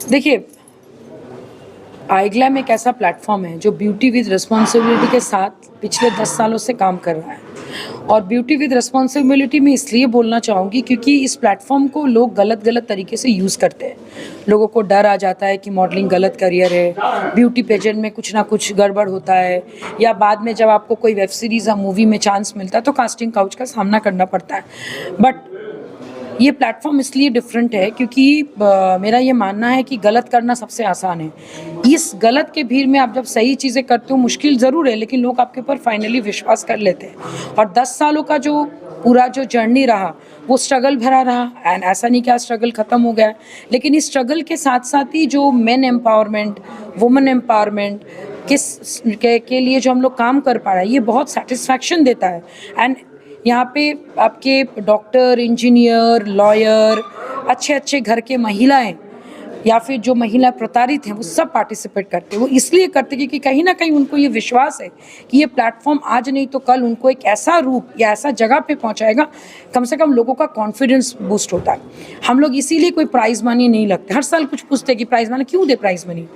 देखिए, iGlam एक ऐसा प्लेटफॉर्म है जो ब्यूटी विद रिस्पॉन्सिबिलिटी के साथ पिछले 10 सालों से काम कर रहा है। और ब्यूटी विद रिस्पॉन्सिबिलिटी में इसलिए बोलना चाहूँगी क्योंकि इस प्लेटफॉर्म को लोग गलत तरीके से यूज़ करते हैं। लोगों को डर आ जाता है कि मॉडलिंग गलत करियर है, ब्यूटी पेजेंट में कुछ ना कुछ गड़बड़ होता है, या बाद में जब आपको कोई वेब सीरीज़ या मूवी में चांस मिलता है तो कास्टिंग काउच का सामना करना पड़ता है। बट ये प्लेटफॉर्म इसलिए डिफरेंट है क्योंकि मेरा ये मानना है कि गलत करना सबसे आसान है। इस गलत के भीड़ में आप जब सही चीज़ें करते हो, मुश्किल ज़रूर है लेकिन लोग आपके ऊपर फाइनली विश्वास कर लेते हैं। और 10 सालों का जो पूरा जो जर्नी रहा वो स्ट्रगल भरा रहा। एंड ऐसा नहीं कि आज स्ट्रगल ख़त्म हो गया है, लेकिन इस स्ट्रगल के साथ साथ ही जो मेन एम्पावरमेंट, वुमेन एम्पावरमेंट के लिए जो हम लोग काम कर पा रहे हैं, ये बहुत सेटिस्फैक्शन देता है। एंड यहाँ पे आपके डॉक्टर, इंजीनियर, लॉयर, अच्छे घर के महिलाएं या फिर जो महिला प्रताड़ित हैं वो सब पार्टिसिपेट करते हैं। वो इसलिए करते क्योंकि कहीं ना कहीं उनको ये विश्वास है कि ये प्लेटफॉर्म आज नहीं तो कल उनको एक ऐसा रूप या ऐसा जगह पे पहुंचाएगा, कम से कम लोगों का कॉन्फिडेंस बूस्ट होता है। हम लोग इसीलिए कोई प्राइज़ मनी नहीं लगते। हर साल कुछ पूछते हैं कि प्राइज़ मनी क्यों दे, प्राइज़ मनी।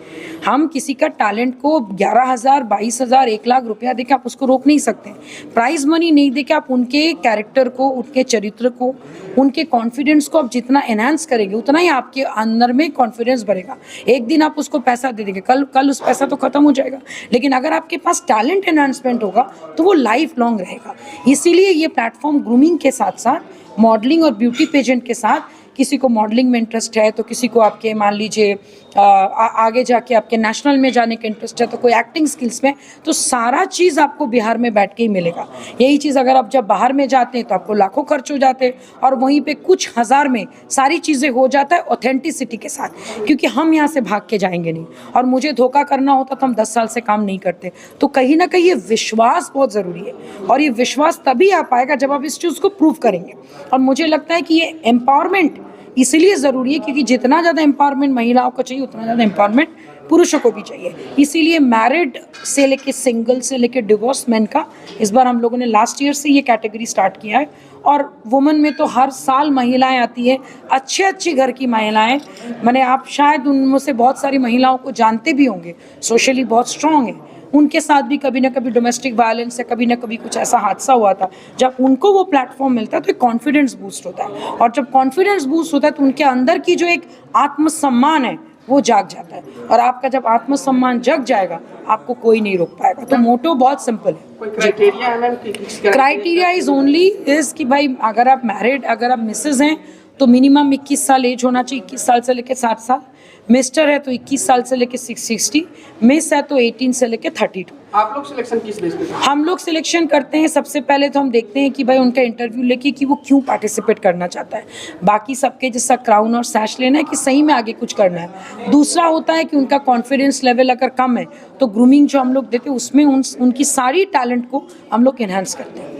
हम किसी का टैलेंट को 11,000, 22,000, 1 लाख रुपया दे के आप उसको रोक नहीं सकते। प्राइज़ मनी नहीं दे के आप उनके कैरेक्टर को, उनके चरित्र को, उनके कॉन्फिडेंस को आप जितना एनहांस करेंगे उतना ही आपके अंदर में कॉन्फिडेंस बढ़ेगा। एक दिन आप उसको पैसा दे देंगे, कल उस पैसा तो खत्म हो जाएगा, लेकिन अगर आपके पास टैलेंट एनहांसमेंट होगा तो वो लाइफ लॉन्ग रहेगा। इसीलिए ये प्लेटफॉर्म ग्रूमिंग के साथ साथ मॉडलिंग और ब्यूटी पेजेंट के साथ, किसी को मॉडलिंग में इंटरेस्ट है तो किसी को आपके मान लीजिए आगे जाके आपके नेशनल में जाने का इंटरेस्ट है, तो कोई एक्टिंग स्किल्स में, तो सारा चीज़ आपको बिहार में बैठ के ही मिलेगा। यही चीज़ अगर आप जब बाहर में जाते हैं तो आपको लाखों खर्च हो जाते हैं और वहीं पे कुछ हज़ार में सारी चीज़ें हो जाता है ऑथेंटिसिटी के साथ, क्योंकि हम यहाँ से भाग के जाएंगे नहीं। और मुझे धोखा करना होता तो हम 10 साल से काम नहीं करते। तो कहीं ना कहीं ये विश्वास बहुत ज़रूरी है और ये विश्वास तभी आ पाएगा जब आप इस चीज़ को प्रूव करेंगे। और मुझे लगता है कि ये एम्पावरमेंट इसलिए ज़रूरी है क्योंकि जितना ज़्यादा एम्पावरमेंट महिलाओं को चाहिए उतना ज़्यादा एम्पावरमेंट पुरुषों को भी चाहिए। इसीलिए मैरिड से लेके सिंगल से लेके डिवोर्स मैन का इस बार हम लोगों ने लास्ट ईयर से ये कैटेगरी स्टार्ट किया है। और वुमेन में तो हर साल महिलाएं आती हैं, अच्छे घर की महिलाएं। मैंने आप शायद उनमें से बहुत सारी महिलाओं को जानते भी होंगे, सोशली बहुत स्ट्रॉन्ग हैं। उनके साथ भी कभी ना कभी डोमेस्टिक वायलेंस या कभी ना कभी कुछ ऐसा हादसा हुआ था। जब उनको वो प्लेटफॉर्म मिलता है तो एक कॉन्फिडेंस बूस्ट होता है, और जब कॉन्फिडेंस बूस्ट होता है तो उनके अंदर की जो एक आत्मसम्मान है वो जाग जाता है। और आपका जब आत्मसम्मान जग जाएगा आपको कोई नहीं रोक पाएगा। तो मोटो बहुत सिंपल है। कोई क्राइटेरिया है ma'am? Criteria is only is कि भाई अगर आप मैरिड, अगर आप मिसेज हैं तो मिनिमम 21 साल एज होना चाहिए, 21 साल से लेकर 60 साल। मिस्टर है तो 21 साल से लेकर 60, मिस है तो 18 से लेकर 32। आप लोग सिलेक्शन किस बेस पे? हम लोग सिलेक्शन करते हैं, सबसे पहले तो हम देखते हैं कि भाई उनका इंटरव्यू लेके कि वो क्यों पार्टिसिपेट करना चाहता है। बाकी सबके जैसा क्राउन और सैश लेना है कि सही में आगे कुछ करना है। दूसरा होता है कि उनका कॉन्फिडेंस लेवल अगर कम है तो ग्रूमिंग जो हम लोग देते हैं उसमें उनकी सारी टैलेंट को हम लोग एनहांस करते हैं।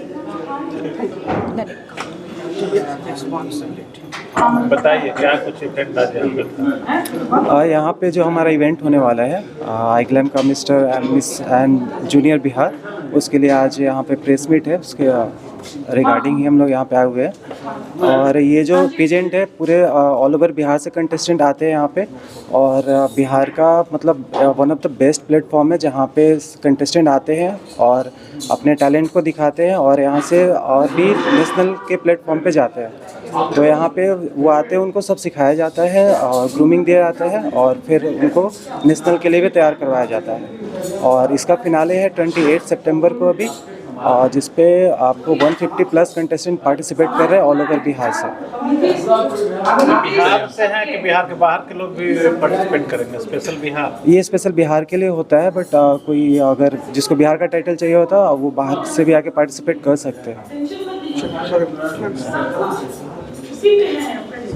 बताइए क्या कुछ इवेंट आज यहाँ पे जो हमारा इवेंट होने वाला है iGlam का mister and miss and junior Bihar, उसके लिए आज यहाँ पे प्रेस मीट है, उसके रिगार्डिंग ही हम लोग यहाँ पे आए हुए हैं। और ये जो पेजेंट है पूरे ऑल ओवर बिहार से कंटेस्टेंट आते हैं यहाँ पे, और बिहार का मतलब one of the best platform है जहाँ पे कंटेस्टेंट आते हैं और अपने टैलेंट को दिखाते हैं और यहाँ से और भी नेशनल के प्लेटफॉर्म पे जाते हैं। तो यहाँ पे वो आते हैं, उनको सब सिखाया जाता है और ग्रूमिंग दिया जाता है और फिर उनको नेशनल के लिए भी तैयार करवाया जाता है। और इसका फिनाले है 28 सितंबर को अभी, और जिस पे आपको 150 प्लस कंटेस्टेंट पार्टिसिपेट कर रहे हैं ऑल ओवर बिहार से। बिहार से हैं कि बिहार के बाहर के लोग भी पार्टिसिपेट करेंगे? स्पेशल बिहार? ये स्पेशल बिहार के लिए होता है, बट कोई अगर जिसको बिहार का टाइटल चाहिए होता है वो बाहर से भी आके पार्टिसिपेट कर सकते हैं।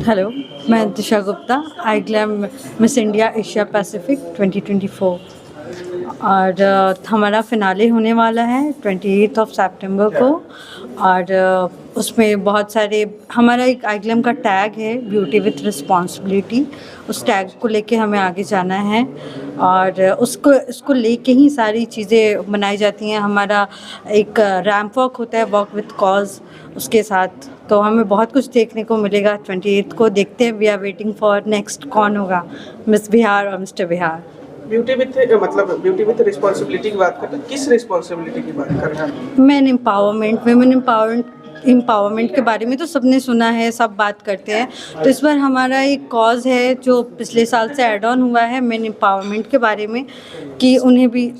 हेलो, मैं Disha Gupta, iGlam Miss India Asia Pacific 2024, और हमारा फिनाले होने वाला है 28 सितंबर को। और उसमें बहुत सारे, हमारा एक आईग्लैम का टैग है ब्यूटी विथ रिस्पॉन्सिबिलिटी, उस टैग को लेके हमें आगे जाना है और उसको लेके ही सारी चीज़ें बनाई जाती हैं। हमारा एक रैंप वॉक होता है, वॉक विथ कॉज, उसके साथ तो हमें बहुत कुछ देखने को मिलेगा। 28 को देखते हैं, we are waiting for next कौन होगा, मिस बिहार और mister Bihar. Beauty with responsibility की बात करते हैं, किस रिस्पॉन्सिबिलिटी की बात कर रहे हैं? मैन एम्पावरमेंट, वुमेन एम्पावरमेंट के बारे में तो सबने सुना है, सब बात करते हैं। तो इस बार हमारा एक कॉज है जो पिछले साल से ऐड ऑन हुआ है मैन एम्पावरमेंट के बारे में, कि उन्हें भी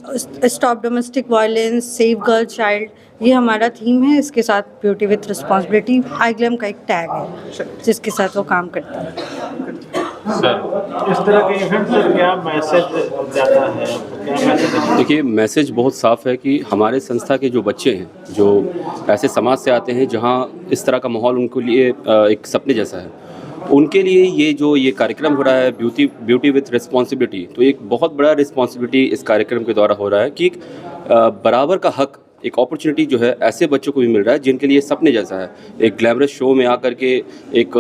stop domestic violence, save girl child, ये हमारा थीम है। इसके साथ ब्यूटी विथ रिस्पॉन्सिबिलिटी आईग्लैम का एक टैग है जिसके साथ वो काम करता है। सर, इस तरह के इवेंट से क्या मैसेज जाता है, क्या मैसेज? देखिए, मैसेज बहुत साफ़ है कि हमारे संस्था के जो बच्चे हैं, जो ऐसे समाज से आते हैं जहां इस तरह का माहौल उनके लिए एक सपने जैसा है, उनके लिए ये कार्यक्रम हो रहा है ब्यूटी विथ रिस्पॉन्सिबिलिटी, तो एक बहुत बड़ा रिस्पॉन्सिबिलिटी इस कार्यक्रम के द्वारा हो रहा है कि बराबर का हक, एक अपॉर्चुनिटी जो है ऐसे बच्चों को भी मिल रहा है जिनके लिए सपने जैसा है। एक ग्लैमरस शो में आकर के एक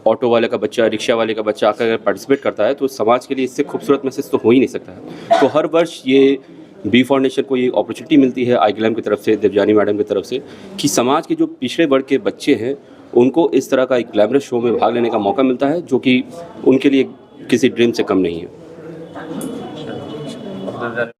ऑटो वाले का बच्चा, रिक्शा वाले का बच्चा आकर पार्टिसिपेट करता है, तो समाज के लिए इससे खूबसूरत मैसेज तो हो ही नहीं सकता है। तो हर वर्ष ये बी फाउंडेशन को ये अपॉर्चुनिटी मिलती है आईग्लैम की तरफ से, देवजानी मैडम की तरफ से, कि समाज के जो पिछड़े वर्ग के बच्चे हैं उनको इस तरह का एक ग्लैमरस शो में भाग लेने का मौका मिलता है, जो कि उनके लिए किसी ड्रीम से कम नहीं है।